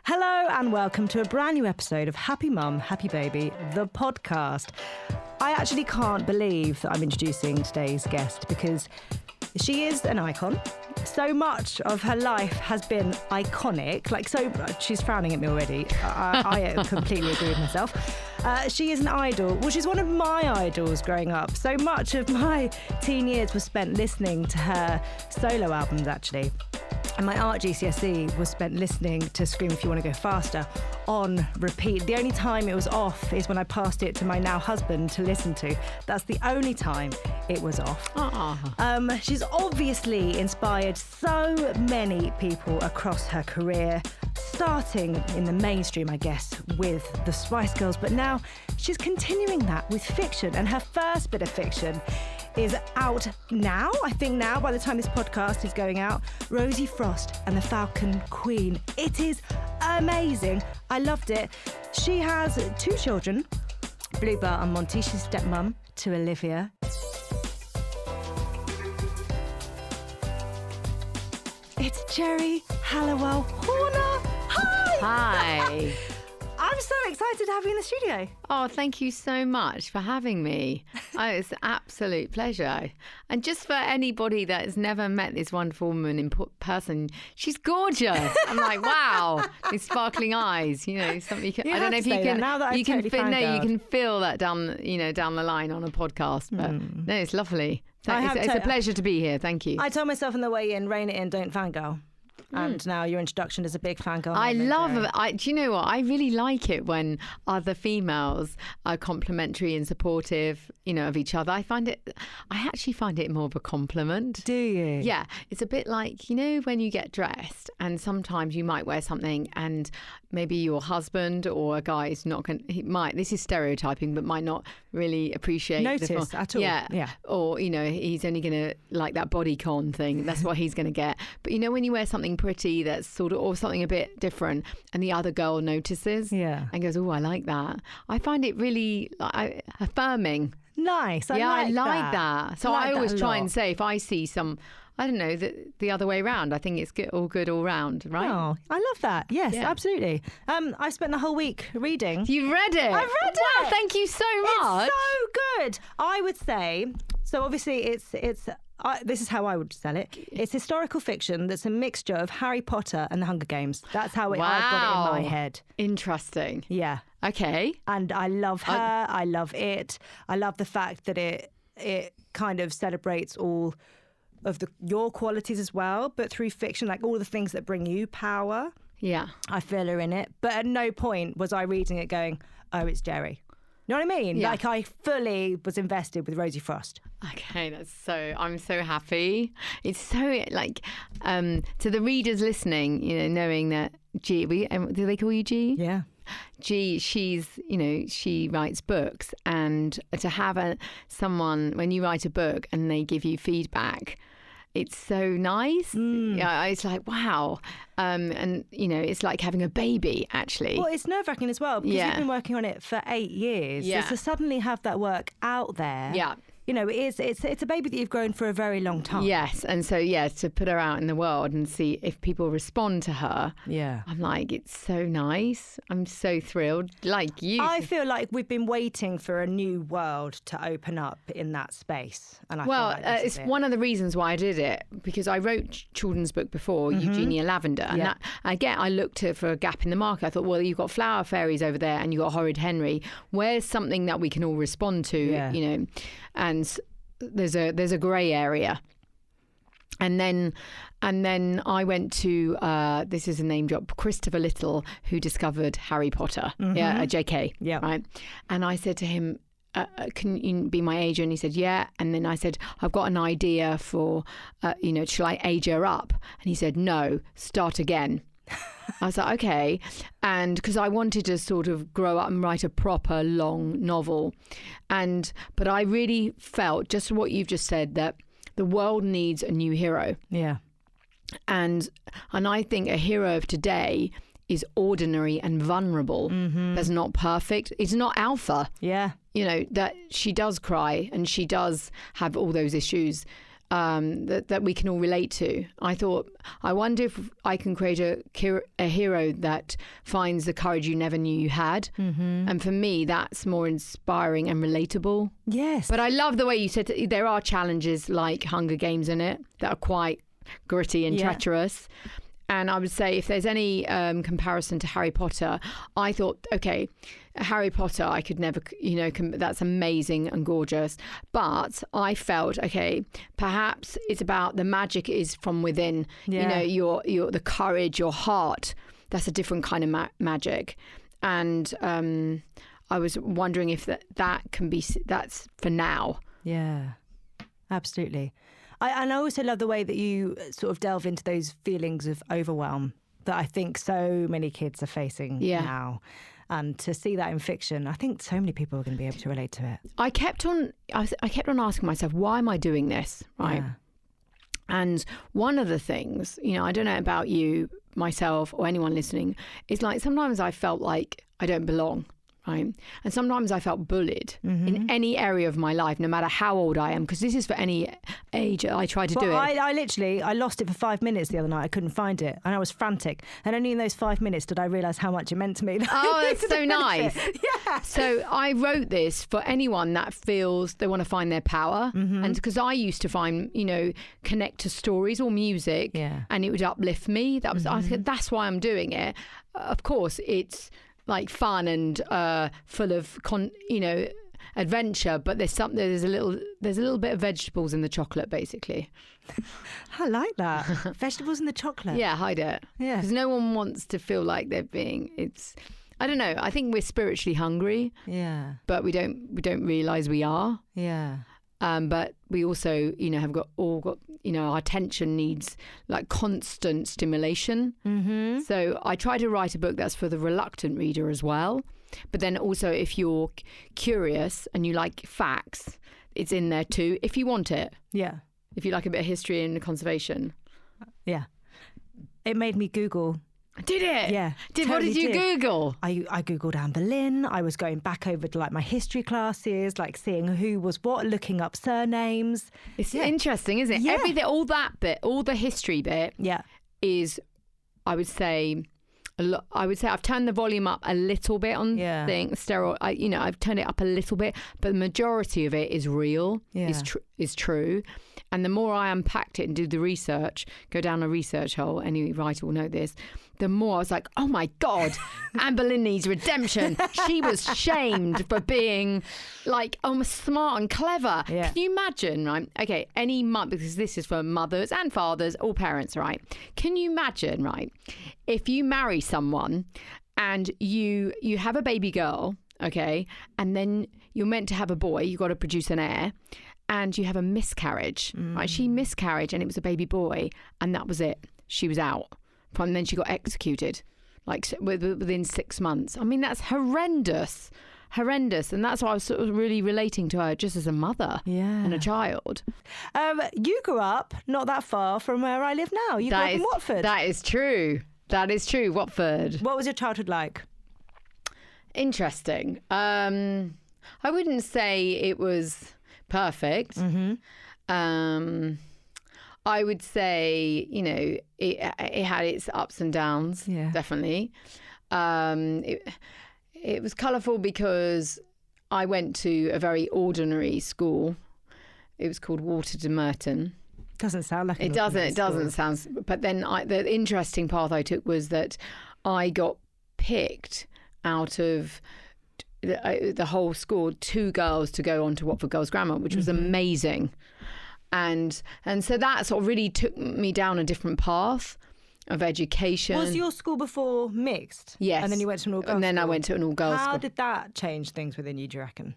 Hello and welcome to a brand new episode of Happy Mum, Happy Baby, the podcast. I actually can't believe that I'm introducing today's guest because she is an icon. So much of her life has been iconic. She's frowning at me already. I completely agree with myself. She is an idol. Well, she's one of my idols growing up. So much of my teen years was spent listening to her solo albums, actually. And my art GCSE was spent listening to Scream If You Want to Go Faster on repeat. The only time it was off is when I passed it to my now husband to listen to. That's the only time it was off. She's obviously inspired so many people across her career, starting in the mainstream, I guess, with the Spice Girls. But now she's continuing that with fiction. And her first bit of fiction is out now, I think now, by the time this podcast is going out, Rosie Frost and the Falcon Queen. It is amazing. I loved it. She has 2 children, Bluebell and Monty. She's stepmom to Olivia. It's Geri Halliwell-Horner. Hi! I'm so excited to have you in the studio. Oh, thank you so much for having me. Oh, it's an absolute pleasure. And just for anybody that has never met this wonderful woman in person, she's gorgeous. I'm like, wow, these sparkling eyes. You know, something. I don't know if you can. Now that you can feel that down the line on a podcast. But no, it's lovely. It's a pleasure to be here. Thank you. I told myself on the way in, rein it in, don't fangirl. And now your introduction is a big fangirl. I love it. Do you know what? I really like it when other females are complimentary and supportive, of each other. I actually find it more of a compliment. Do you? Yeah. It's a bit like, when you get dressed and sometimes you might wear something and maybe your husband or a guy is not going to, this is stereotyping, but might not really appreciate notice at all. Yeah. Or, he's only going to like that bodycon thing. That's what he's going to get. But when you wear something pretty that's sort of, or something a bit different, and the other girl notices and goes, oh, I like that. I find it really affirming. Nice. I like that. So I always try and say, if I see some, I don't know, the other way around, I think it's good all round, right? Oh, I love that. Yes, absolutely. I spent the whole week reading. You've read it? I've read it. Wow, thank you so much. It's so good. I would say, so obviously it's this is how I would sell it. It's historical fiction that's a mixture of Harry Potter and the Hunger Games. That's how I've got it in my head. Interesting. Yeah. Okay. And I love her. I love it. I love the fact that it kind of celebrates all of your qualities as well, but through fiction, like all the things that bring you power. Yeah. I feel her in it. But at no point was I reading it going, oh, it's Geri. You know what I mean? Yeah. Like I fully was invested with Rosie Frost. Okay, I'm so happy. It's so like to the readers listening, knowing that G, do they call you G? Yeah. G, she's, she writes books, and to have someone, when you write a book and they give you feedback, it's so nice. Yeah, it's like, wow. And, it's like having a baby, actually. Well, it's nerve-wracking as well, because you've been working on it for 8 years. Yeah. So to suddenly have that work out there. Yeah. It's a baby that you've grown for a very long time. Yes. And so, to put her out in the world and see if people respond to her. Yeah. I'm like, it's so nice. I'm so thrilled. Like you. I feel like we've been waiting for a new world to open up in that space. And I feel like it's one of the reasons why I did it, because I wrote children's book before, Eugenia Lavender. And I looked for a gap in the market. I thought, well, you've got Flower Fairies over there and you've got Horrid Henry. Where's something that we can all respond to, And there's a grey area. And then I went to this is a name drop, Christopher Little, who discovered Harry Potter, JK, right? And I said to him, can you be my agent? He said, yeah. And then I said, I've got an idea for, shall I age her up? And he said, no, start again. I was like, okay. And because I wanted to sort of grow up and write a proper long novel. But I really felt, just what you've just said, that the world needs a new hero. Yeah. And I think a hero of today is ordinary and vulnerable. That's not perfect. It's not alpha. Yeah. That she does cry and she does have all those issues. that we can all relate to. I thought, I wonder if I can create a hero that finds the courage you never knew you had. And for me, that's more inspiring and relatable. Yes. But I love the way you said there are challenges like Hunger Games in it that are quite gritty and treacherous. And I would say if there's any comparison to Harry Potter, I thought, okay, Harry Potter, I could never, that's amazing and gorgeous. But I felt, okay, perhaps it's about the magic is from within, your the courage, your heart. That's a different kind of magic. And I was wondering if that can be, that's for now. Yeah, absolutely. And I also love the way that you sort of delve into those feelings of overwhelm that I think so many kids are facing now. And to see that in fiction, I think so many people are going to be able to relate to it. I kept on asking myself, why am I doing this? Right. Yeah. And one of the things, I don't know about you, myself, or anyone listening, is like sometimes I felt like I don't belong. Right. And sometimes I felt bullied in any area of my life, no matter how old I am, because this is for any age I try to do it. I lost it for 5 minutes the other night. I couldn't find it and I was frantic. And only in those 5 minutes did I realise how much it meant to me. Oh, that's so nice. Yeah. So I wrote this for anyone that feels they want to find their power. And because I used to find, connect to stories or music and it would uplift me. I said, that's why I'm doing it. Of course, it's like fun and full of adventure, but there's a little bit of vegetables in the chocolate, basically. I like that. Vegetables in the chocolate. Yeah, hide it. Yeah, because no one wants to feel like they're being. I don't know. I think we're spiritually hungry. Yeah, but we don't realize we are. Yeah. But we also, have got our attention needs like constant stimulation. So I try to write a book that's for the reluctant reader as well. But then also if you're curious and you like facts, it's in there too, if you want it. Yeah. If you like a bit of history and conservation. Yeah. It made me Google. Did it? Yeah. What did you Google? I Googled Anne Boleyn. I was going back over to like my history classes, like seeing who was what, looking up surnames. It's interesting, isn't it? Yeah. Everything, all that bit, all the history bit is, I would say I've turned the volume up a little bit on things. I've turned it up a little bit, but the majority of it is real, is true. And the more I unpacked it and do the research, go down a research hole, any writer will know this, the more I was like, oh my God, Andolinis Redemption. She was shamed for being like smart and clever. Yeah. Can you imagine, right? Okay, any mother, because this is for mothers and fathers, all parents, right? Can you imagine, right? If you marry someone and you have a baby girl, okay, and then you're meant to have a boy, you've got to produce an heir, and you have a miscarriage, right? She miscarried and it was a baby boy, and that was it. She was out. And then she got executed, like within 6 months. I mean, that's horrendous. And that's why I was sort of really relating to her just as a mother and a child. You grew up not that far from where I live now. You grew up in Watford. That is true. Watford. What was your childhood like? Interesting. I wouldn't say it was perfect. I would say, it had its ups and downs, definitely. It was colourful because I went to a very ordinary school. It was called Walter de Merton. Doesn't sound like it doesn't sound. But then the interesting path I took was that I got picked out of the whole school, 2 girls to go on to Watford Girls Grammar, which was amazing. And so that sort of really took me down a different path of education. Was your school before mixed? Yes. And then you went to an all-girls school? And then I went to an all-girls school. How did that change things within you, do you reckon?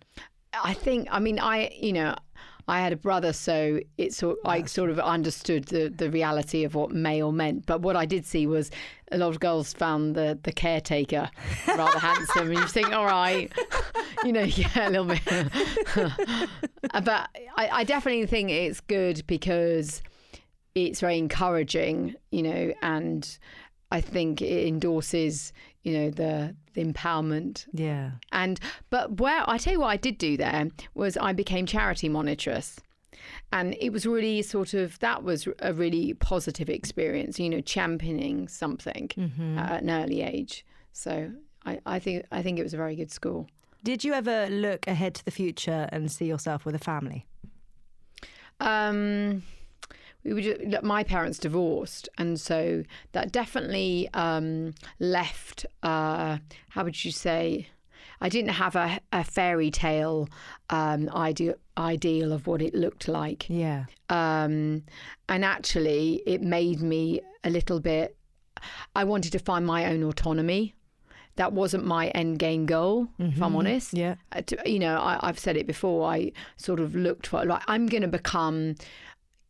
I had a brother, so I sort of understood the reality of what male meant. But what I did see was a lot of girls found the caretaker rather handsome, and you think, all right, a little bit. But I definitely think it's good because it's very encouraging, and I think it endorses, the empowerment. Yeah. But where I tell you what I did do there was I became charity monitress. And it was really that was a really positive experience, championing something at an early age. So I think it was a very good school. Did you ever look ahead to the future and see yourself with a family? My parents divorced, and so that definitely left. How would you say? I didn't have a fairy tale ideal of what it looked like. Yeah. And actually, it made me a little bit. I wanted to find my own autonomy. That wasn't my end game goal, if I'm honest. Yeah. I've said it before. I sort of looked for I'm going to become.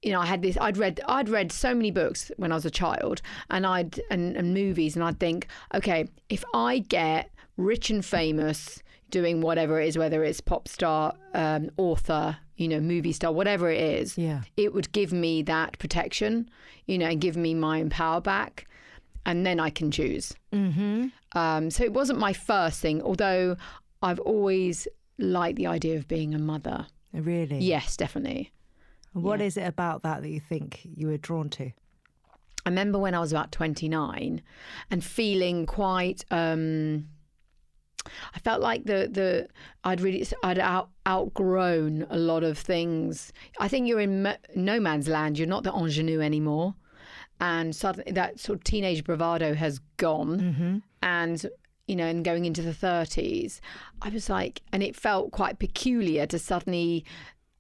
I had this. I'd read so many books when I was a child, and and movies, and I'd think, okay, if I get rich and famous doing whatever it is, whether it's pop star, author, movie star, whatever it is, it would give me that protection, and give me my own power back, and then I can choose. So it wasn't my first thing, although I've always liked the idea of being a mother. Really? Yes, definitely. What is it about that you think you were drawn to? I remember when I was about 29 and feeling quite. I felt like I'd outgrown a lot of things. I think you're in no man's land. You're not the ingenue anymore, and suddenly that sort of teenage bravado has gone, and and going into the 30s, I was like, and it felt quite peculiar to suddenly.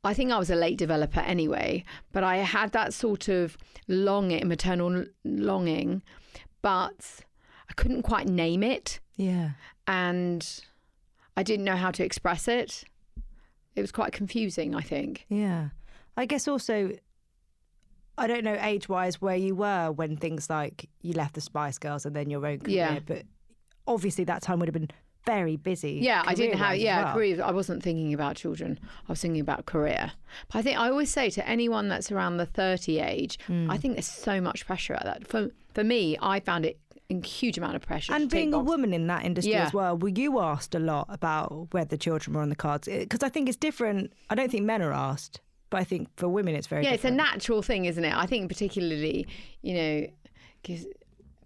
I think I was a late developer anyway, but I had that sort of maternal longing, but I couldn't quite name it. Yeah. And I didn't know how to express it. It was quite confusing, I think. Yeah. I guess also, I don't know age-wise where you were when things like you left the Spice Girls and then your own career, but obviously that time would have been very busy. Yeah, I didn't have career. I wasn't thinking about children. I was thinking about career. But I always say to anyone that's around the 30 age, I think there's so much pressure at that. For me, I found it a huge amount of pressure. And being a woman in that industry as well, were you asked a lot about whether children were on the cards? Because I think it's different. I don't think men are asked, but I think for women it's very different. It's a natural thing, isn't it? I think particularly, because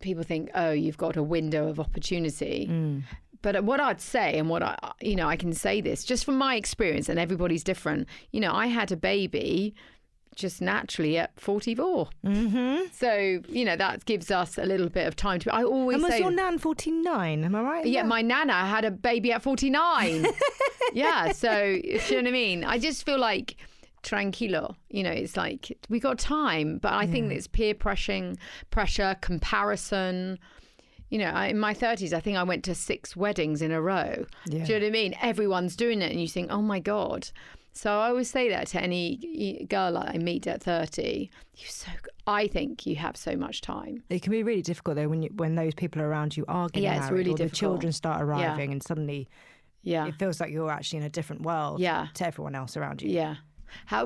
people think, oh, you've got a window of opportunity. But what I'd say, and what I can say this just from my experience, and everybody's different. I had a baby just naturally at 44. So that gives us a little bit of time to. I always say. And was say, your nan 49? Am I right? Yeah, my nana had a baby at 49. Yeah, so you know what I mean. I just feel like. Tranquilo, it's like we got time, but I think it's peer pressure, comparison. In my 30s, I think I went to 6 weddings in a row. Yeah. Do you know what I mean? Everyone's doing it, and you think, oh my God. So I always say that to any girl I meet at 30. I think you have so much time. It can be really difficult though when those people around you are getting married, it's really or difficult. The children start arriving, and suddenly, it feels like you're actually in a different world to everyone else around you. Yeah.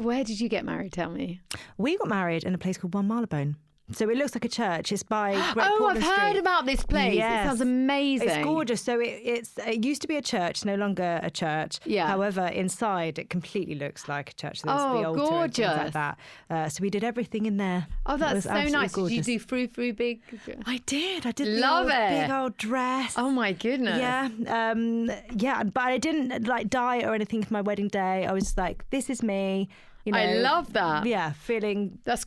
Where did you get married? Tell me. We got married in a place called One Marylebone. So it looks like a church. It's by Great Portland I've heard Street. About this place. Yes. It sounds amazing. It's gorgeous. So it used to be a church, no longer a church. Yeah. However, inside it completely looks like a church. So there's the altar gorgeous. And things like that. So we did everything in there. Oh, that's so nice. Gorgeous. Did you do frou big? I did. Love it. Big old dress. Oh my goodness. Yeah. But I didn't like diet or anything for my wedding day. I was like, this is me. I love that. Yeah, feeling... That's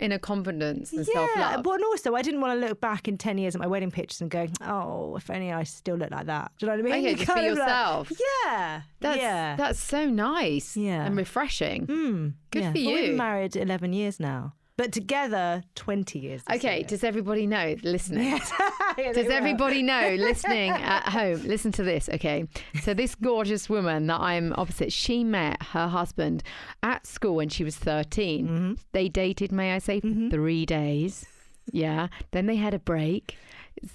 inner confidence and self-love. But also, I didn't want to look back in 10 years at my wedding pictures and go, oh, if only I still look like that. Do you know what I mean? Okay, just be yourself. That's so nice and refreshing. Good for you. We've been married 11 years now. But together, 20 years. Okay, does everybody know, listening? Does everybody know, listening at home? Listen to this, okay? So this gorgeous woman that I'm opposite, she met her husband at school when she was 13. They dated, may I say, for 3 days. Yeah. Then they had a break.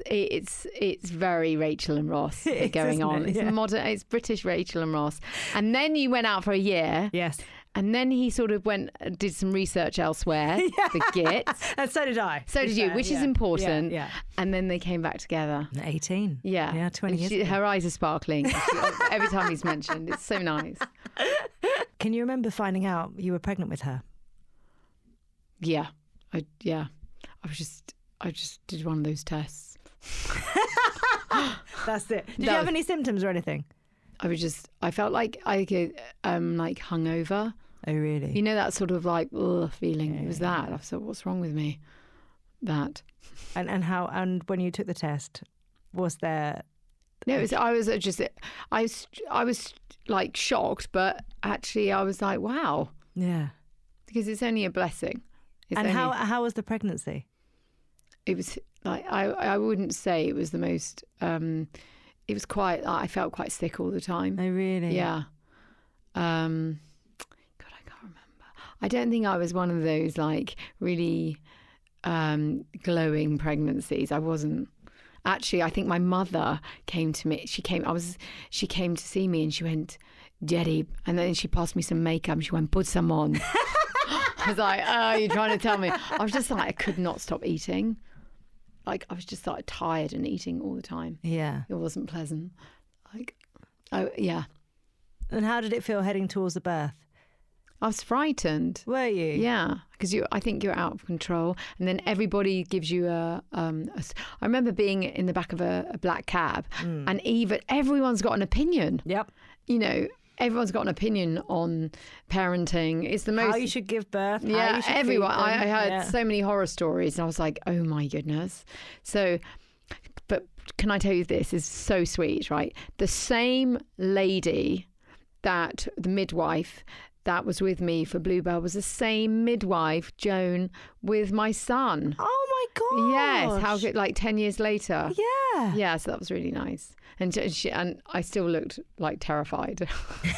It's very Rachel and Ross going on. It's modern. It's British Rachel and Ross. And then you went out for a year. Yes. And then he sort of did some research elsewhere, the git. And so did I. So did you, which is important. Yeah. And then they came back together. 18. Yeah. Yeah, 20 years ago. Her eyes are sparkling every time he's mentioned. It's so nice. Can you remember finding out you were pregnant with her? Yeah. I just did one of those tests. That's it. Did you have any symptoms or anything? I felt like I could, like hungover. Oh, really? You know, that sort of like, ugh feeling. It was that. I thought, what's wrong with me? That. And when you took the test, was there... No, I was like shocked, but actually I was like, wow. Yeah. Because it's only a blessing. How was the pregnancy? It was like, I wouldn't say it was the most, it was quite, I felt quite sick all the time. Oh, really? Yeah. God, I can't remember. I don't think I was one of those like really glowing pregnancies. I wasn't. Actually, I think my mother came to me. She came to see me and she went, Geri, and then she passed me some makeup and she went, put some on. I was like, oh, you're trying to tell me. I was just like, I could not stop eating. Like, I was just like tired and eating all the time. Yeah. It wasn't pleasant. Like, oh, yeah. And how did it feel heading towards the birth? I was frightened. Were you? Yeah, because I think you're out of control, and then everybody gives you I remember being in the back of a black cab, and everyone's got an opinion. Yep. You know, everyone's got an opinion on parenting. It's the most how you should give birth. Yeah, how you should everyone. feed them. I heard so many horror stories, and I was like, oh my goodness. So, but can I tell you, this is so sweet, right? The same lady that the midwife that was with me for Bluebell was the same midwife, Joan, with my son. Oh my God! Yes, how good! Like 10 years later. Yeah. Yeah, so that was really nice. And I still looked like terrified.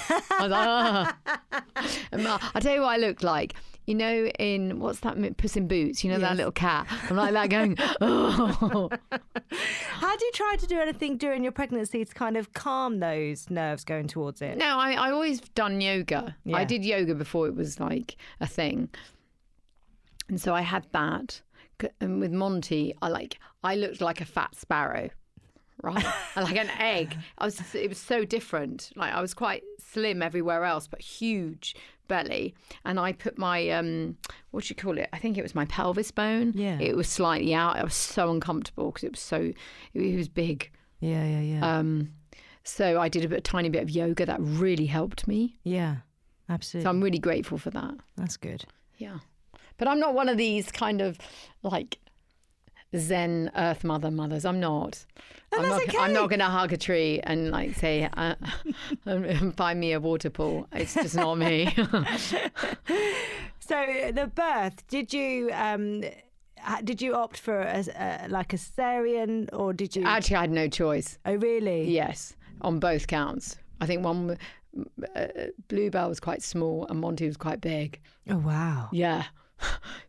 I was like, oh. I'll tell you what I looked like. You know, in what's that, Puss in Boots? You know, that little cat. I'm like that going, oh. Had you tried to do anything during your pregnancy to kind of calm those nerves going towards it? No, I always done yoga. Yeah. I did yoga before it was like a thing. And so I had that. And with Monty, I looked like a fat sparrow. Right, like an egg. It was so different. Like, I was quite slim everywhere else, but huge belly. And I put my what do you call it? I think it was my pelvis bone. Yeah, it was slightly out. I was so uncomfortable because it was big. Yeah. So I did a tiny bit of yoga that really helped me. Yeah, absolutely. So I'm really grateful for that. That's good. Yeah, but I'm not one of these kind of like Zen Earth mothers. I'm not. I'm not going to hug a tree and like say, find me a water pool. It's just not me. So the birth, did you opt for a cesarean, or did you? Actually, I had no choice. Oh, really? Yes, on both counts. I think one, Bluebell was quite small and Monty was quite big. Oh, wow. Yeah.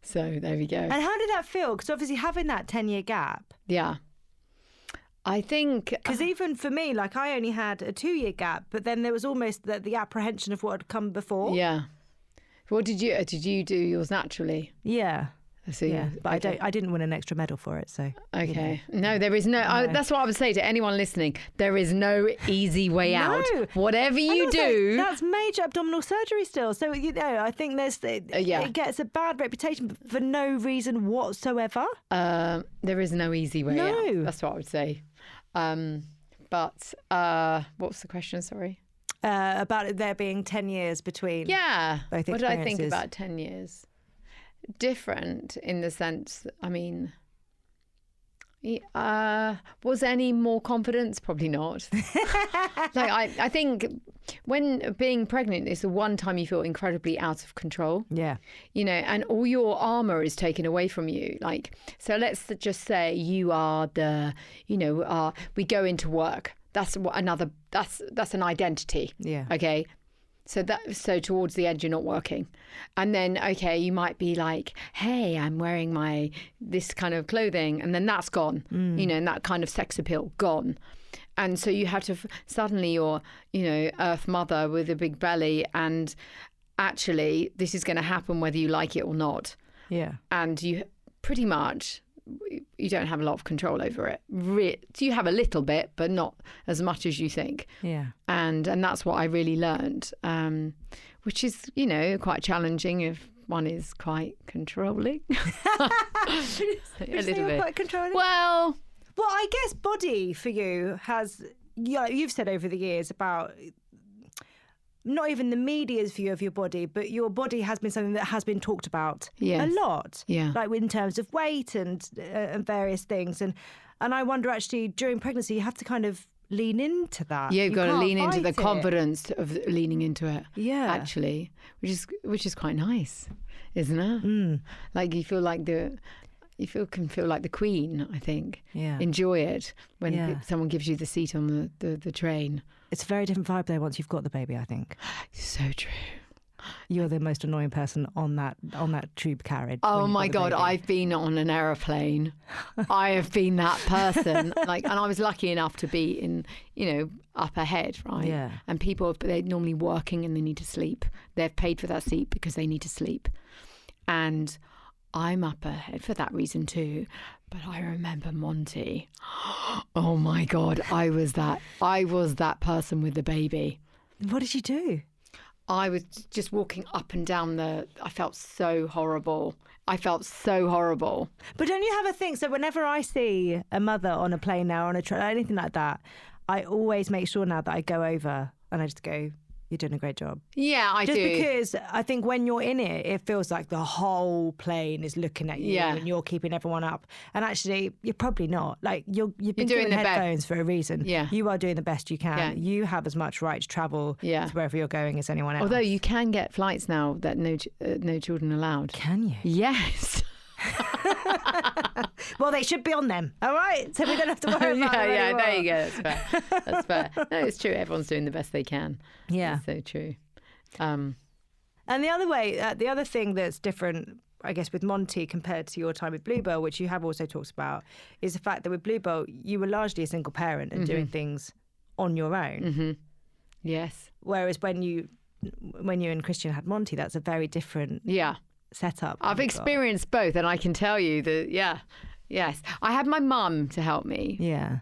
So there we go. And how did that feel? Because obviously having that 10-year gap. Yeah. I think... Because even for me, like, I only had a 2-year gap, but then there was almost the apprehension of what had come before. Yeah. What did you do yours naturally? Yeah. So yeah, but okay. I didn't win an extra medal for it, so... Okay. You know. No, there is no... that's what I would say to anyone listening. There is no easy way out. Whatever you do... That's major abdominal surgery still. So, you know, I think it gets a bad reputation for no reason whatsoever. There is no easy way out. That's what I would say. But what was the question, sorry? About it there being 10 years between... Yeah. Both what did I think about 10 years? Different in the sense, I mean, was any more confidence? Probably not. Like I think when being pregnant is the one time you feel incredibly out of control. Yeah. You know, and all your armor is taken away from you. Like, so let's just say you are we go into work. That's an identity. Yeah. Okay. So towards the end, you're not working. And then, okay, you might be like, hey, I'm wearing this kind of clothing. And then that's gone, and that kind of sex appeal, gone. And so you have to, suddenly you're, Earth Mother with a big belly. And actually, this is going to happen whether you like it or not. Yeah. And you pretty much, you don't have a lot of control over it. You have a little bit, but not as much as you think. Yeah. And that's what I really learned, which is, quite challenging if one is quite controlling. A little bit. Quite controlling? Well, I guess body for you has, you've said over the years about not even the media's view of your body, but your body has been something that has been talked about a lot. Yeah. Like in terms of weight and various things. And I wonder actually during pregnancy, you have to kind of lean into that. Yeah, you've got to lean into the it. Confidence of leaning into it. Yeah. Actually, which is quite nice, isn't it? Mm. Like you feel like can feel like the queen, I think. Yeah. Enjoy it when someone gives you the seat on the train. It's a very different vibe there once you've got the baby, I think. So true. You're the most annoying person on that tube carriage. Oh my God, I've been on an aeroplane. I have been that person. And I was lucky enough to be in, up ahead, right? Yeah. And people, they're normally working and they need to sleep. They've paid for that seat because they need to sleep. And I'm up ahead for that reason too. But I remember Monty. Oh my God, I was that person with the baby. What did you do? I was just walking up and down I felt so horrible. But don't you have a thing? So whenever I see a mother on a plane now, on a train, anything like that, I always make sure now that I go over and I just go, you're doing a great job. Yeah, I do. Just because I think when you're in it, it feels like the whole plane is looking at you and you're keeping everyone up. And actually, you're probably not. Like you've been doing headphones for a reason. Yeah. You are doing the best you can. Yeah. You have as much right to travel to wherever you're going as anyone else. Although you can get flights now that no children allowed. Can you? Yes. Well, they should be on them. All right. So we don't have to worry about it anymore. There you go. That's fair. No, it's true. Everyone's doing the best they can. Yeah. It's so true. And the other thing that's different, I guess, with Monty compared to your time with Bluebell, which you have also talked about, is the fact that with Bluebell, you were largely a single parent and doing things on your own. Mm-hmm. Yes. Whereas when you and Christian had Monty, that's a very different setup. I've experienced both, and I can tell you that, yes. I had my mum to help me. Yeah.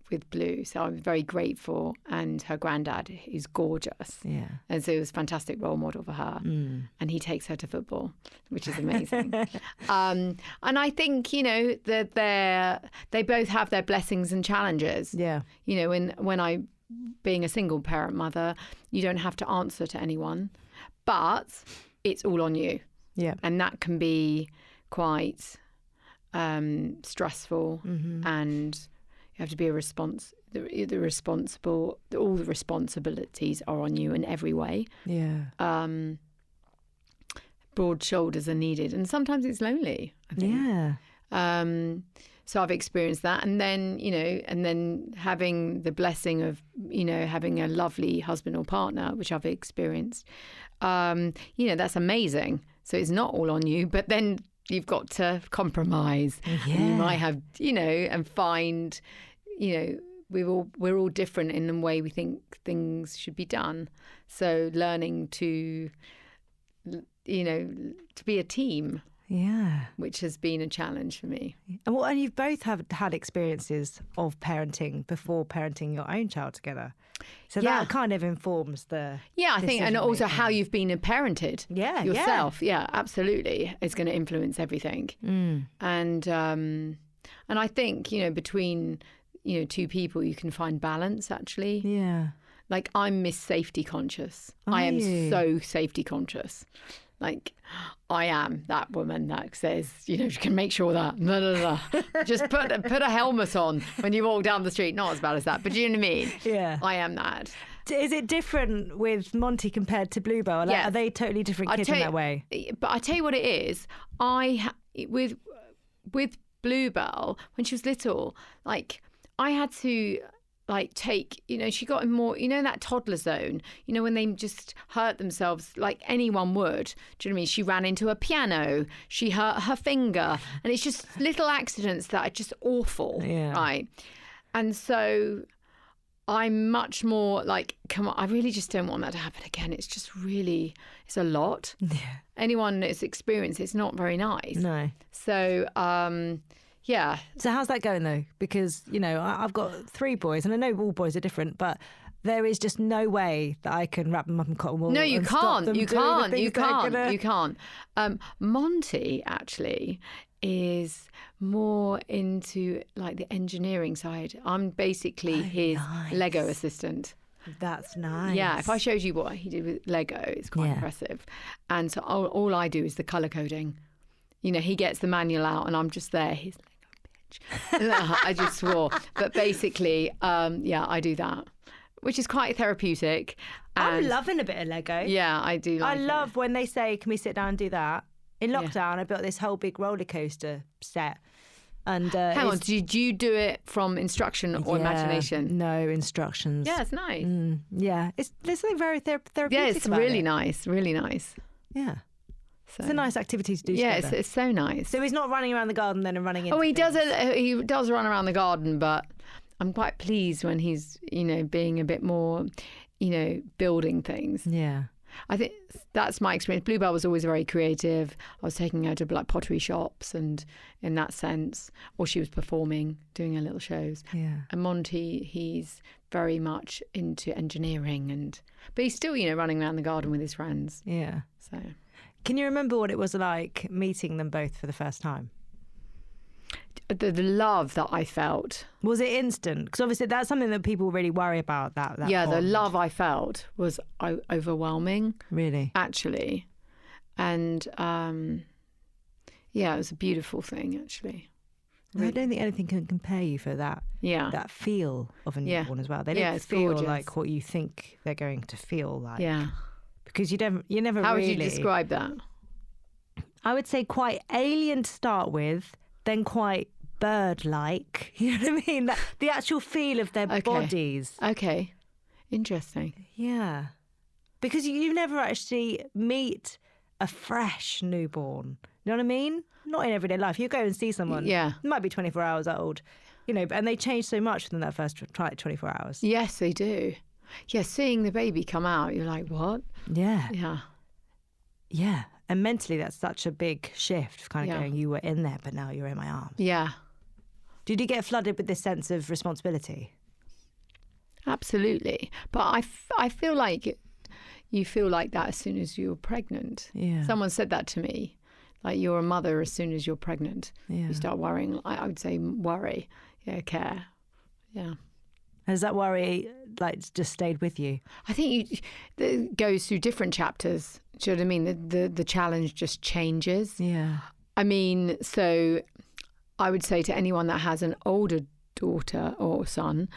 With Blue, so I'm very grateful, and her granddad is gorgeous, and so it was a fantastic role model for her, and he takes her to football, which is amazing. And I think that they both have their blessings and challenges. When I being a single parent mother, you don't have to answer to anyone, but it's all on you, and that can be quite stressful, and you have to be the responsible. All the responsibilities are on you in every way. Yeah. Broad shoulders are needed, and sometimes it's lonely, I think. Yeah. So I've experienced that, and then having the blessing of having a lovely husband or partner, which I've experienced. That's amazing. So it's not all on you, but then you've got to compromise. Yeah. And you might have, and find, we're all different in the way we think things should be done. So learning to be a team. Yeah. Which has been a challenge for me. And you've both had experiences of parenting before parenting your own child together. So that kind of informs the I think, and also how you've been parented yourself. Yeah, absolutely. It's going to influence everything. And I think, between, two people, you can find balance, actually. Yeah. Like, I'm Miss Safety Conscious. I am so safety conscious. Like, I am that woman that says, you can make sure that, just put a helmet on when you walk down the street. Not as bad as that, but do you know what I mean? Yeah. I am that. Is it different with Monty compared to Bluebell? Are they totally different kids in that way? But I tell you what it is. With Bluebell, when she was little, like, I had to take, she got in more, that toddler zone, when they just hurt themselves like anyone would. Do you know what I mean? She ran into a piano, she hurt her finger, and it's just little accidents that are just awful, right? And so I'm much more like, come on, I really just don't want that to happen again. It's just really, it's a lot. Yeah. Anyone that's experienced it's not very nice. No. So, Yeah. So how's that going though? Because, you know, I've got 3 boys, and I know all boys are different, but there is just no way that I can wrap them up in cotton wool. No, you and stop can't. them You doing the can't. things You they're can't. gonna- You can't. Monty actually is more into like the engineering side. I'm basically his nice. Lego assistant. That's nice. Yeah, if I showed you what he did with Lego, it's quite impressive. And so all I do is the colour coding. You know, he gets the manual out and I'm just there. He's like, Lego bitch. I just swore. But basically, I do that, which is quite therapeutic. I'm And loving a bit of Lego. yeah, I do like I love when they say, can we sit down and do that? In lockdown, I built this whole big roller coaster set. And Hang on, did you do it from instruction or imagination? No instructions. Yeah, it's nice. Yeah, there's something very therapeutic Yeah, it's about really it. nice, really nice. Yeah, So, it's a nice activity to do yeah, together. it's so nice. So he's not running around the garden then and running into Oh, he things. does run around the garden, but I'm quite pleased when he's, you know, being a bit more, you know, building things. Yeah. I think that's my experience. Bluebell was always very creative. I was taking her to like pottery shops and in that sense, or she was performing, doing her little shows. Yeah. And Monty, he's very much into engineering but he's still, you know, running around the garden with his friends. Yeah. So Can you remember what it was like meeting them both for the first time? the love that I felt. Was it instant? Because obviously that's something that people really worry about. That Yeah, the bond. love I felt was overwhelming, Really. actually. And yeah, it was a beautiful thing, actually. I don't think anything can compare you for that. Yeah. That feel of a newborn as well. They Yeah, don't it's feel gorgeous. like what you think they're going to feel like. Yeah. Because you never How really. would you describe that? I would say quite alien to start with, then quite bird-like. You know what I mean? The actual feel of their bodies. Okay. Interesting. Yeah. Because you never actually meet a fresh newborn. You know what I mean? Not in everyday life. You go and see someone. Yeah. It might be 24 hours old. You know, and they change so much within that first 24 hours. Yes, they do. Yeah, seeing the baby come out, you're like, what? Yeah. Yeah. Yeah. And mentally, that's such a big shift, kind of Yeah. going, you were in there, but now you're in my arms. Yeah. Did you get flooded with this sense of responsibility? Absolutely. But I feel like you feel like that as soon as you're pregnant. Yeah. Someone said that to me. Like, you're a mother as soon as you're pregnant. Yeah. You start worrying. I would say worry. Yeah, care. Yeah. Has that worry just stayed with you? I think it goes through different chapters. Do you know what I mean? The challenge just changes. Yeah. I mean, so I would say to anyone that has an older daughter or son,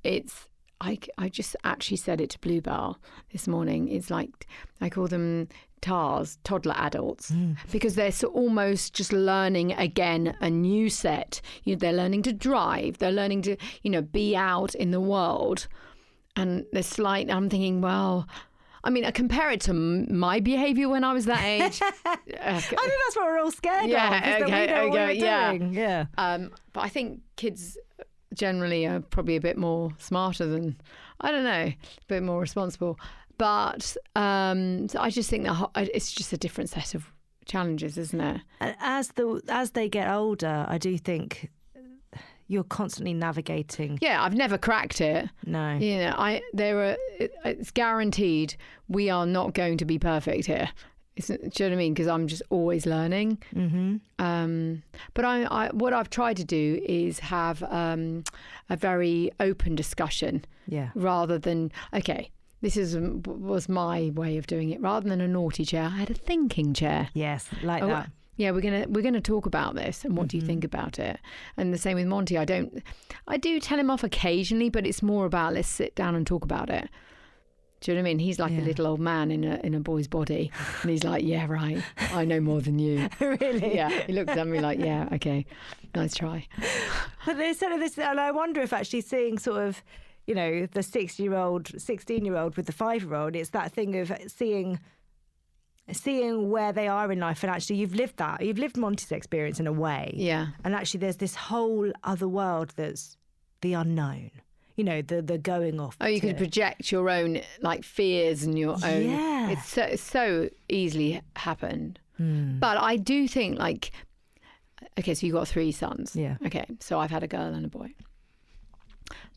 it's, I just actually said it to Bluebell this morning. It's like, I call them TARS, toddler adults, because they're almost just learning again a new set. They're learning to drive. They're learning to, be out in the world. And I'm thinking, well, I mean, I compare it to my behaviour when I was that age. I think that's what we're all scared of. is that we know what we're doing. Yeah. But I think kids generally are probably a bit more smarter than, I don't know, a bit more responsible. But so I just think that it's just a different set of challenges, isn't it? And as they get older, I do think you're constantly navigating. Yeah, I've never cracked it. No. It's guaranteed we are not going to be perfect here. Do you know what I mean? Because I'm just always learning. Mm-hmm. But what I've tried to do is have a very open discussion. Yeah. Rather than, okay, this was my way of doing it. Rather than a naughty chair, I had a thinking chair. Yes, like that. Yeah, we're gonna talk about this and what do you think about it? And the same with Monty. I do tell him off occasionally, but it's more about let's sit down and talk about it. Do you know what I mean? He's like a little old man in a boy's body, and he's like, yeah, right, I know more than you. Really? Yeah. He looks at me like, yeah, okay, nice try. But there's sort of this, and I wonder if actually seeing sort of, the 16-year-old with the 5-year-old, it's that thing of seeing where they are in life, and actually you've lived Monty's experience in a way. Yeah. And actually there's this whole other world that's the unknown. The going off. Oh, you could project your own fears and your own. Yeah. It's so easily happened. But I do think Okay, so you got 3 sons. Yeah. Okay, so I've had a girl and a boy.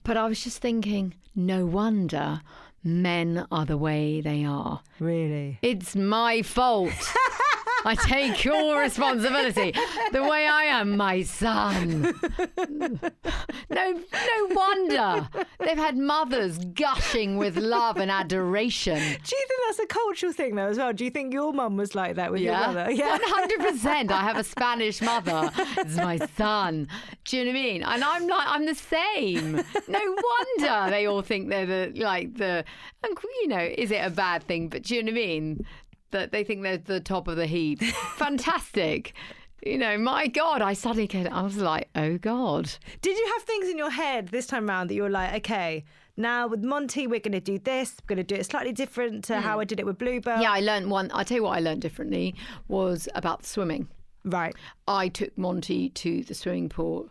But I was just thinking, no wonder men are the way they are. Really? It's my fault. I take all responsibility. The way I am, my son. No wonder. They've had mothers gushing with love and adoration. Do you think that's a cultural thing though as well? Do you think your mum was like that with your mother? Yeah, 100%. I have a Spanish mother. It's my son. Do you know what I mean? And I'm the same. No wonder they all think they're is it a bad thing? But do you know what I mean? That they think they're the top of the heap. Fantastic. My God, I was like, oh God. Did you have things in your head this time around that you were like, okay, now with Monty, we're going to do this. We're going to do it slightly different to how I did it with Bluebell? Yeah, I'll tell you what I learned differently was about swimming. Right. I took Monty to the swimming pool,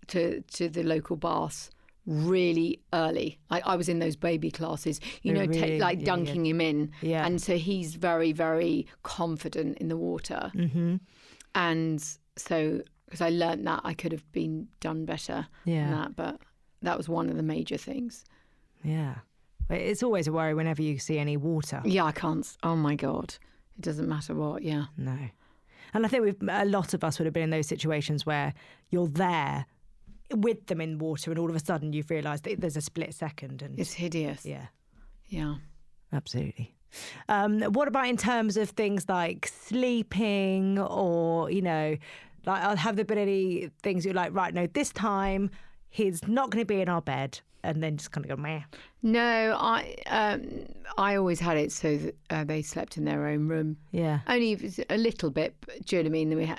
to the local baths really early. I was in those baby classes, dunking him in. Yeah. And so he's very, very confident in the water. Mm-hmm. And so, because I learned that, I could have been done better than that. But that was one of the major things. Yeah. It's always a worry whenever you see any water. Yeah, I can't. Oh, my God. It doesn't matter what, yeah. No. And I think a lot of us would have been in those situations where you're there with them in water and all of a sudden you've realised that there's a split second. And it's hideous. Yeah. Yeah. Absolutely. What about in terms of things like sleeping or, have there been any things you're like, right, no, this time he's not going to be in our bed, and then just kind of go, meh? No, I always had it so that they slept in their own room. Yeah. Only a little bit, do you know what I mean?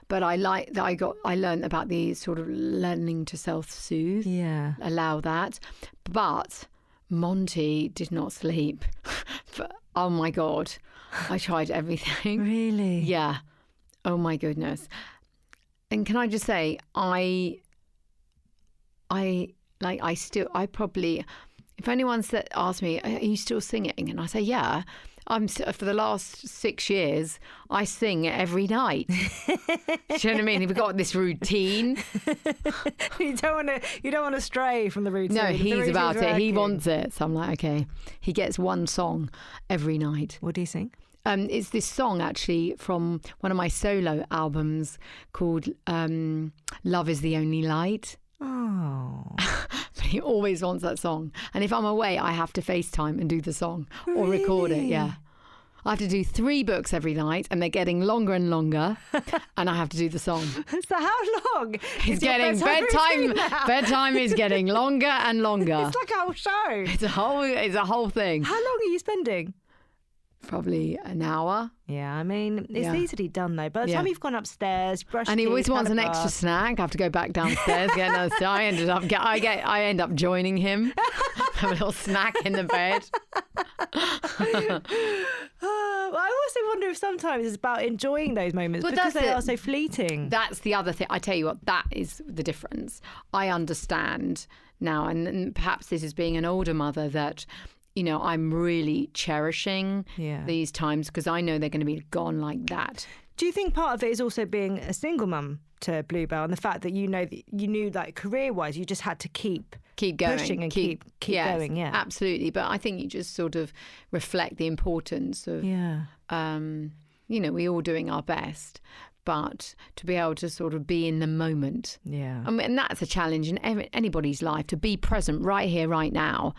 But I like that I learned about the sort of learning to self-soothe. Yeah. Allow that. But Monty did not sleep. But, oh my God, I tried everything. Really? Yeah. Oh my goodness. And can I just say, I probably, if anyone asks me, are you still singing? And I say, yeah. For the last 6 years, I sing every night. Do you know what I mean? We've got this routine. You don't want to stray from the routine. No, he's about it. He wants it. So I'm like, okay. He gets one song every night. What do you sing? It's this song actually from one of my solo albums called Love Is the Only Light. Oh. But he always wants that song. And if I'm away, I have to FaceTime and do the song or record it. Yeah. I have to do 3 books every night and they're getting longer and longer. And I have to do the song. So how long? It's getting bedtime is getting longer and longer. It's like a whole show. It's a whole thing. How long are you spending? Probably an hour. Yeah, I mean, it's easily done though. By the time you've gone upstairs, brushed and he teeth, always wants an extra snack. I have to go back downstairs, get another snack. I end up joining him. Have a little snack in the bed. I also wonder if sometimes it's about enjoying those moments because they are so fleeting. That's the other thing. I tell you what, that is the difference. I understand now, and perhaps this is being an older mother that, I'm really cherishing these times because I know they're going to be gone like that. Do you think part of it is also being a single mum to Bluebell and the fact that you knew like career-wise you just had to keep going, pushing and keep going? Yeah, absolutely. But I think you just sort of reflect the importance of we all doing our best. But to be able to sort of be in the moment. Yeah. And that's a challenge in anybody's life, to be present right here, right now.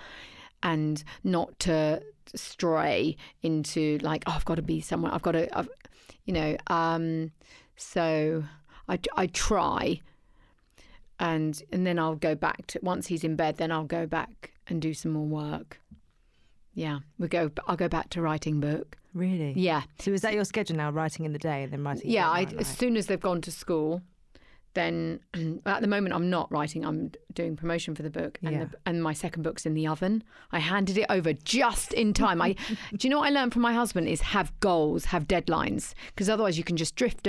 And not to stray into like, I've got to be somewhere. So I try, and then I'll go back to, once he's in bed, then I'll go back and do some more work. Yeah, I'll go back to writing book. Really? Yeah. So is that your schedule now, writing in the day and then writing? Yeah, as soon as they've gone to school. Then at the moment I'm not writing, I'm doing promotion for the book and my second book's in the oven. I handed it over just in time. Do you know what I learned from my husband is have goals, have deadlines, because otherwise you can just drift.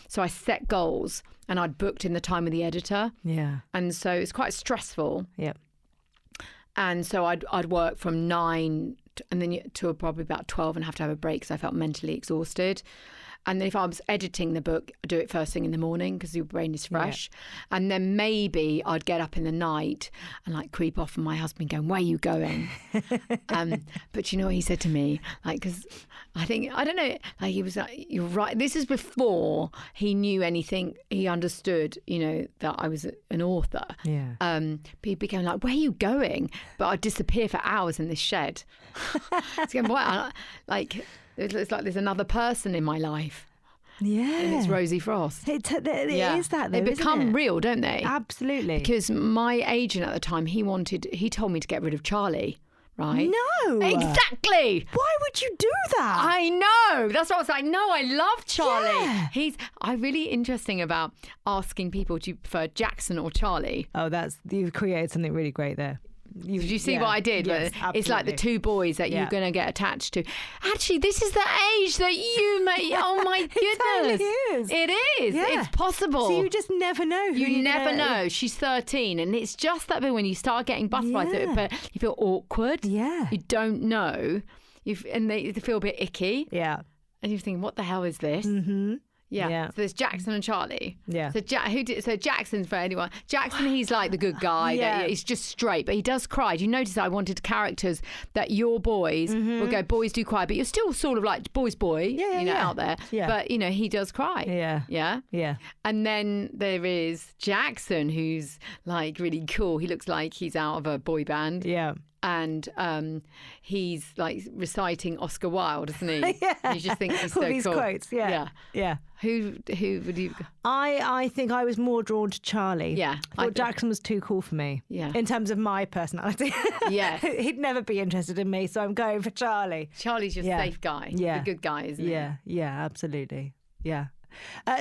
So I set goals and I'd booked in the time with the editor. Yeah. And so it's quite stressful. Yep. And so I'd work from 9 and then to probably about 12 and have to have a break because I felt mentally exhausted. And then if I was editing the book, I'd do it first thing in the morning because your brain is fresh. Yeah. And then maybe I'd get up in the night and like creep off and my husband going, where are you going? But you know what he said to me? Like, because I don't know, like he was like, you're right. This is before he knew anything. He understood, you know, that I was an author. Yeah. But he became like, where are you going? But I'd disappear for hours in this shed. It's going, what? Like, it's like there's another person in my life. Yeah. And it's Rosie Frost. It is that, though, they become real, don't they? Absolutely. Because my agent at the time, he told me to get rid of Charlie. Right? No. Exactly. Why would you do that? I know. That's what I was like. No, I love Charlie. Yeah. I'm really interesting about asking people, do you prefer Jackson or Charlie? Oh, you've created something really great there. Did you see what I did? Yes, it's like the two boys that you're going to get attached to. Actually, this is the age that you may. Oh my goodness! It totally is. It is. Yeah. It's possible. So you just never know. You never know. She's 13, and it's just that bit when you start getting butterflies, but you feel awkward. Yeah. You don't know. And they feel a bit icky. Yeah. And you think, what the hell is this? Mm-hmm. Yeah. So there's Jackson and Charlie. Yeah. So Jackson's, for anyone. Jackson, he's like the good guy. Yeah. He's just straight, but he does cry. Do you notice I wanted characters that your boys will go, boys do cry, but you're still sort of like boy, out there. Yeah. But, you know, he does cry. Yeah. Yeah? Yeah. And then there is Jackson, who's like really cool. He looks like he's out of a boy band. Yeah. And he's like reciting Oscar Wilde, isn't he? Yeah. You just think he's so all these cool. quotes. Yeah. Yeah. Who would you? I think I was more drawn to Charlie. Yeah. I thought Jackson was too cool for me. Yeah. In terms of my personality. Yeah. He'd never be interested in me, so I'm going for Charlie. Charlie's your safe guy. Yeah. The good guy, isn't he? Yeah, absolutely. Yeah.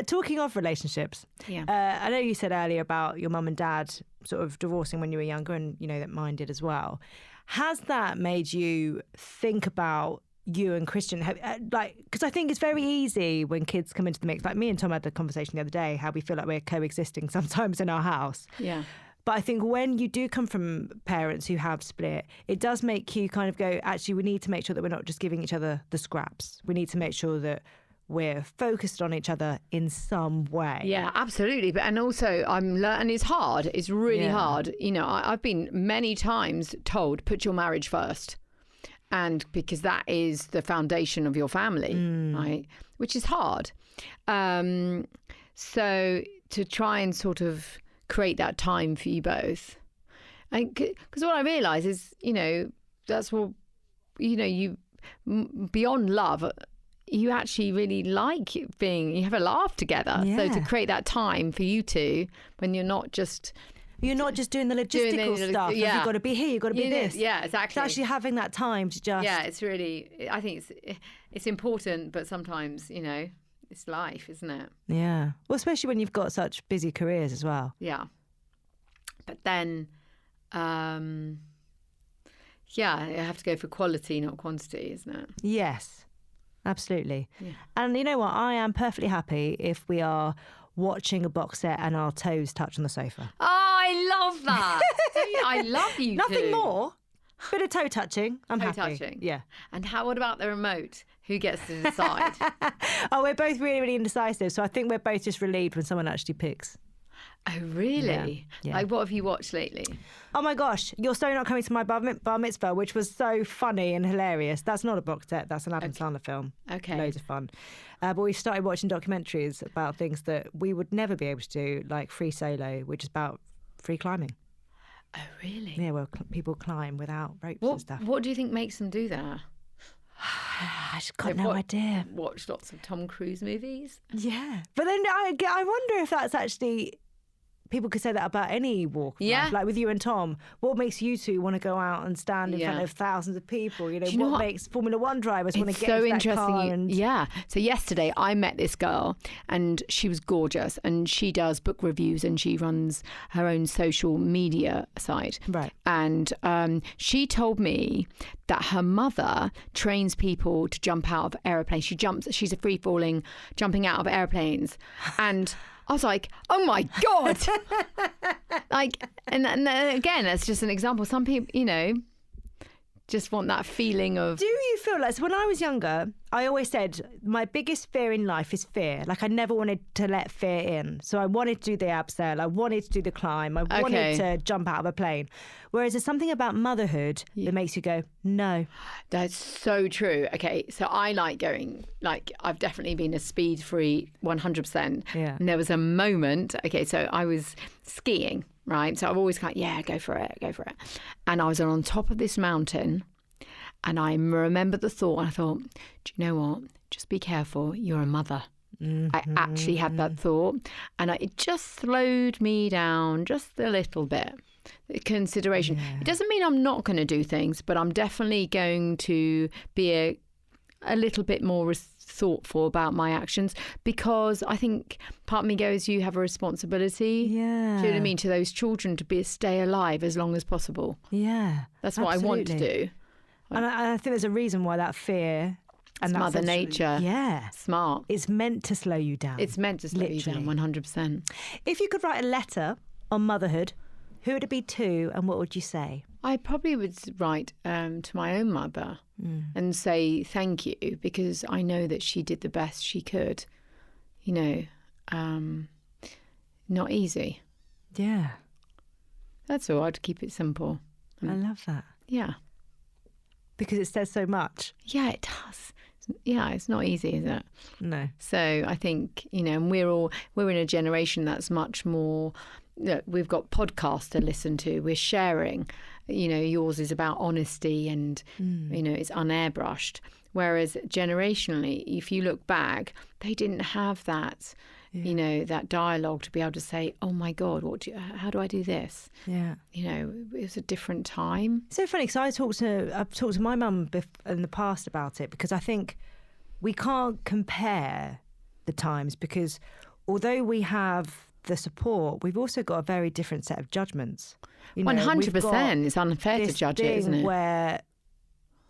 Talking of relationships, Yeah. I know you said earlier about your mum and dad sort of divorcing when you were younger, and you know that mine did as well. Has that made you think about you and Christian? Because I think it's very easy when kids come into the mix. Like me and Tom had the conversation the other day, how we feel like we're coexisting sometimes in our house. Yeah. But I think when you do come from parents who have split, it does make you kind of go, actually, we need to make sure that we're not just giving each other the scraps. We need to make sure that we're focused on each other in some way. Yeah, absolutely. But and also and it's hard. It's really hard. You know, I've been many times told, put your marriage first. And because that is the foundation of your family, right? Which is hard. So to try and sort of create that time for you both. Because what I realise is, you know, that's what, you know, you beyond love, you actually really like you have a laugh together. Yeah. So to create that time for you two when you're not just doing the logistical stuff. Yeah. You've got to be here, you've got to be this. Yeah, exactly. It's actually having that time to just... Yeah, it's really, I think it's important, but sometimes, you know, it's life, isn't it? Yeah. Well, especially when you've got such busy careers as well. Yeah. But then, you have to go for quality, not quantity, isn't it? Yes, absolutely. Yeah. And you know what? I am perfectly happy if we are watching a box set and our toes touch on the sofa. Oh, I love that. I love you Nothing two. more. Bit of toe touching. I'm happy. Toe touching. Yeah. And what about the remote? Who gets to decide? Oh, we're both really, really indecisive. So I think we're both just relieved when someone actually picks. Oh, really? Yeah. Like, what have you watched lately? Oh my gosh, You're So Not Coming to My Bar Mitzvah, which was so funny and hilarious. That's not a box set, that's an Adam Sandler film. Okay. Loads of fun. But we started watching documentaries about things that we would never be able to do, like Free Solo, which is about free climbing. Oh, really? Yeah, well, people climb without ropes and stuff. What do you think makes them do that? I just got no idea. Watch lots of Tom Cruise movies. Yeah. But then I wonder if that's actually... People could say that about any walk of life. Like with you and Tom, what makes you two want to go out and stand in front of thousands of people? You know, what makes Formula One drivers want to get into that car? So yesterday I met this girl and she was gorgeous and she does book reviews and she runs her own social media site. Right. And she told me that her mother trains people to jump out of aeroplanes. She's a free-falling, jumping out of airplanes. And I was like, oh my God. And again, that's just an example. Some people, you know, just want that feeling of... Do you feel like... So when I was younger, I always said my biggest fear in life is fear. Like I never wanted to let fear in. So I wanted to do the abseil. I wanted to do the climb. I wanted to jump out of a plane. Whereas there's something about motherhood that makes you go, no. That's so true. Okay, so I like going, like I've definitely been a speed freak 100%. Yeah. And there was a moment, okay, so I was skiing, right? So I've always kind of, go for it. And I was on top of this mountain. And I remember the thought, and I thought, do you know what? Just be careful. You're a mother. Mm-hmm. I actually had that thought. And it just slowed me down just a little bit. Consideration. Yeah. It doesn't mean I'm not going to do things, but I'm definitely going to be a little bit more thoughtful about my actions, because I think part of me goes, you have a responsibility. Yeah. Do you know what I mean? To those children to stay alive as long as possible. Yeah. That's what I want to do. And I think there's a reason why that fear and it's Mother Nature. Yeah. Smart. It's meant to slow you down. It's meant to slow you down, 100%. If you could write a letter on motherhood, who would it be to and what would you say? I probably would write to my own mother and say thank you, because I know that she did the best she could. You know, not easy. Yeah. That's all. I'd keep it simple. I love that. Yeah. Because it says so much. Yeah, it does. Yeah, it's not easy, is it? No. So I think, you know, and we're in a generation that's much more, we've got podcasts to listen to, we're sharing. You know, yours is about honesty and, you know, it's unairbrushed. Whereas generationally, if you look back, they didn't have that. Yeah. You know, that dialogue to be able to say, oh my God, how do I do this? Yeah. You know, it was a different time. It's so funny because I've talked to my mum in the past about it, because I think we can't compare the times, because although we have the support, we've also got a very different set of judgments. 100%. It's unfair to judge it, isn't it? Where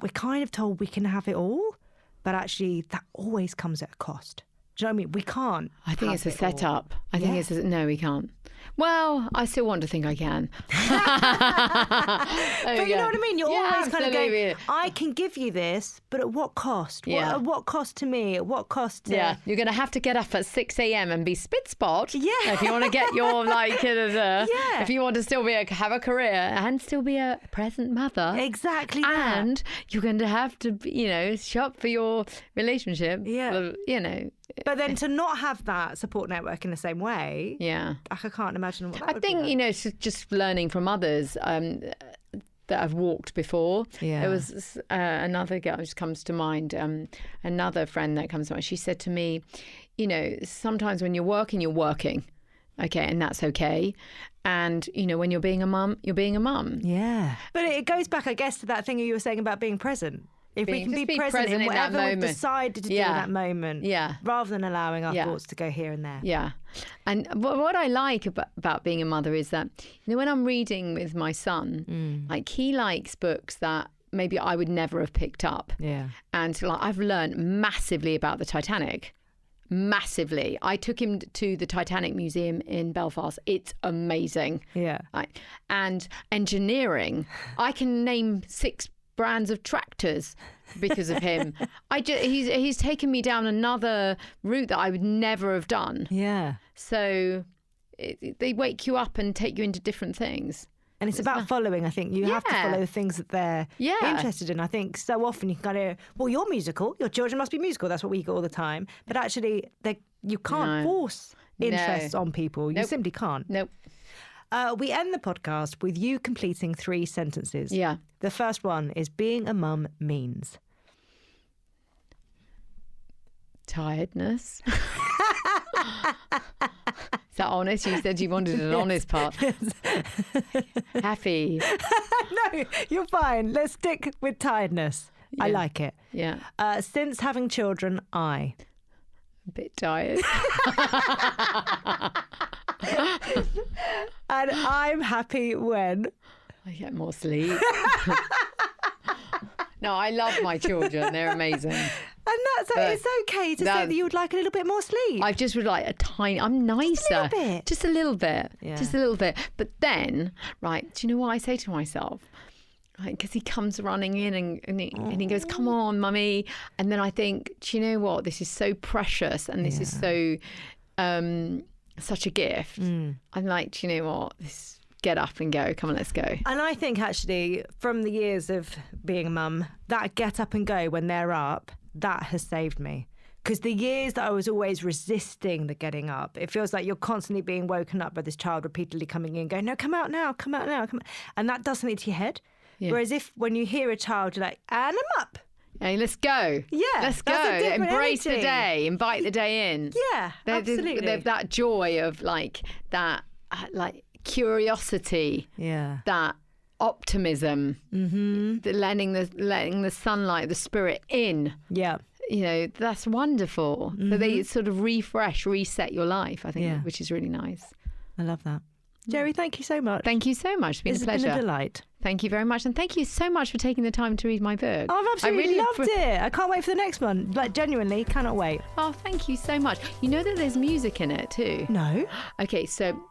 we're kind of told we can have it all, but actually that always comes at a cost. Do you know what I mean? We can't. I think it's a setup. I think no, we can't. Well, I still want to think I can. But you know what I mean? You're always kind of going, I can give you this, but at what cost? Yeah. At what cost to me? At what cost to... Yeah, you're going to have to get up at 6 a.m. and be spit spot. Yeah. If you want to get your, Yeah. If you want to still have a career and still be a present mother. Exactly that. And you're going to have to, you know, shop for your relationship. Yeah. You know. But then to not have that support network in the same way, yeah, I can't imagine what that would be like. You know, it's just learning from others that I've walked before. Yeah. There was another girl who just comes to mind, another friend that comes to mind. She said to me, you know, sometimes when you're working, okay, and that's okay. And, you know, when you're being a mum, you're being a mum. Yeah. But it goes back, I guess, to that thing you were saying about being present. If we can be present in whatever we've decided to do in that moment, rather than allowing our thoughts to go here and there. Yeah. And what I like about being a mother is that, you know, when I'm reading with my son, like he likes books that maybe I would never have picked up. Yeah. And like I've learned massively about the Titanic. Massively. I took him to the Titanic Museum in Belfast. It's amazing. Yeah. And engineering. I can name 6 brands of tractors because of him. He's taken me down another route that I would never have done. Yeah. So they wake you up and take you into different things. And it's about following. I think you have to follow the things that they're interested in. I think so often you can go, well, you're musical. Your children must be musical. That's what we get all the time. But actually, you can't force interests on people. You simply can't. Nope. We end the podcast with you completing 3 sentences. Yeah. The first one is being a mum means. Tiredness. Is that honest? You said you wanted an honest part. Happy. No, you're fine. Let's stick with tiredness. Yeah. I like it. Yeah. Since having children, a bit tired. And I'm happy when I get more sleep. No, I love my children. They're amazing. And it's okay to say that you would like a little bit more sleep. I just would like I'm nicer. Just a little bit. Yeah. Just a little bit. But then, right, do you know what I say to myself? because he comes running in and he goes, come on, mummy. And then I think, do you know what? This is so precious and this is so such a gift. I'm like, do you know what? Get up and go. Come on, let's go. And I think actually from the years of being a mum, that get up and go when they're up, that has saved me. Because the years that I was always resisting the getting up, it feels like you're constantly being woken up by this child repeatedly coming in going, no, come out now, come out now. And that does something to your head. Yeah. Whereas when you hear a child, you're like, and I'm up. Hey, let's go. Yeah. Let's go. Embrace energy. The day. Invite the day in. Yeah, absolutely. There's that joy of like that, like curiosity. Yeah. That optimism. Letting the sunlight, the spirit in. Yeah. You know, that's wonderful. So they sort of reset your life, I think, which is really nice. I love that. Geri, thank you so much. Thank you so much. It's been a pleasure. It's been a delight. Thank you very much. And thank you so much for taking the time to read my book. Oh, I've absolutely loved it. I can't wait for the next one. Like, genuinely, cannot wait. Oh, thank you so much. You know that there's music in it too? No. Okay, so...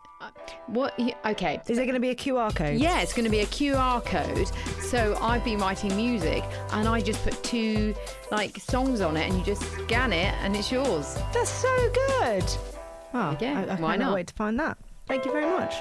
Okay. Is there going to be a QR code? Yeah, it's going to be a QR code. So I've been writing music and I just put 2 songs on it and you just scan it and it's yours. That's so good. Oh, I can't wait to find that. Thank you very much.